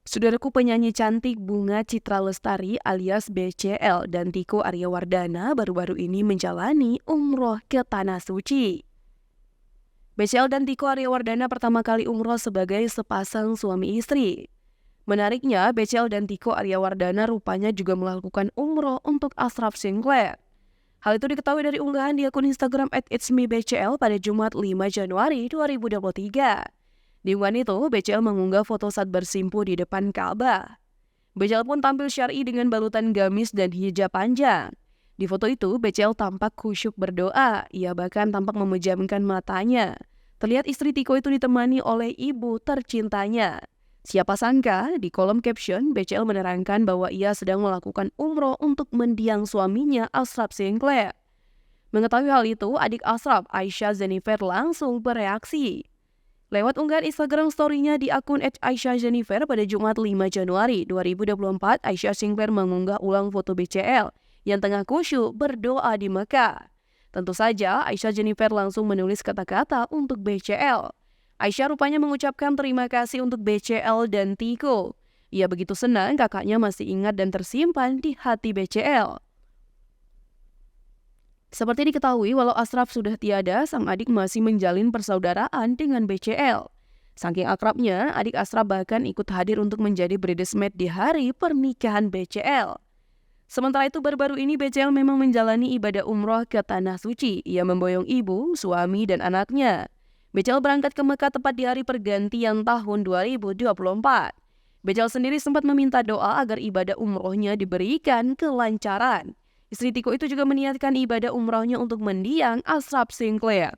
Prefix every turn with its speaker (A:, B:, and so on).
A: Saudaraku, penyanyi cantik Bunga Citra Lestari alias BCL dan Tiko Aryawardana baru-baru ini menjalani umroh ke Tanah Suci. BCL dan Tiko Aryawardana pertama kali umroh sebagai sepasang suami istri. Menariknya, BCL dan Tiko Aryawardana rupanya juga melakukan umroh untuk Ashraf Sinclair. Hal itu diketahui dari unggahan di akun Instagram @itsmebcl pada Jumat 5 Januari 2023. Di unggahan itu, BCL mengunggah foto saat bersimpuh di depan Ka'bah. BCL pun tampil syar'i dengan balutan gamis dan hijab panjang. Di foto itu, BCL tampak khusyuk berdoa. Ia bahkan tampak memejamkan matanya. Terlihat istri Tiko itu ditemani oleh ibu tercintanya. Siapa sangka, di kolom caption, BCL menerangkan bahwa ia sedang melakukan umroh untuk mendiang suaminya, Ashraf Sinclair. Mengetahui hal itu, adik Ashraf, Aisyah Jennifer, langsung bereaksi. Lewat unggahan Instagram story-nya di akun @aisyahjennifer pada Jumat 5 Januari 2024, Aisyah Sinclair mengunggah ulang foto BCL yang tengah khusyuk berdoa di Mekah. Tentu saja, Aisyah Jennifer langsung menulis kata-kata untuk BCL. Aisyah rupanya mengucapkan terima kasih untuk BCL dan Tiko. Ia begitu senang kakaknya masih ingat dan tersimpan di hati BCL. Seperti diketahui, walau Ashraf sudah tiada, sang adik masih menjalin persaudaraan dengan BCL. Saking akrabnya, adik Ashraf bahkan ikut hadir untuk menjadi bridesmaid di hari pernikahan BCL. Sementara itu, baru-baru ini BCL memang menjalani ibadah umroh ke Tanah Suci. Ia memboyong ibu, suami, dan anaknya. BCL berangkat ke Mekah tepat di hari pergantian tahun 2024. BCL sendiri sempat meminta doa agar ibadah umrohnya diberikan kelancaran. Istri Tiko itu juga meniatkan ibadah umrohnya untuk mendiang Ashraf Sinclair.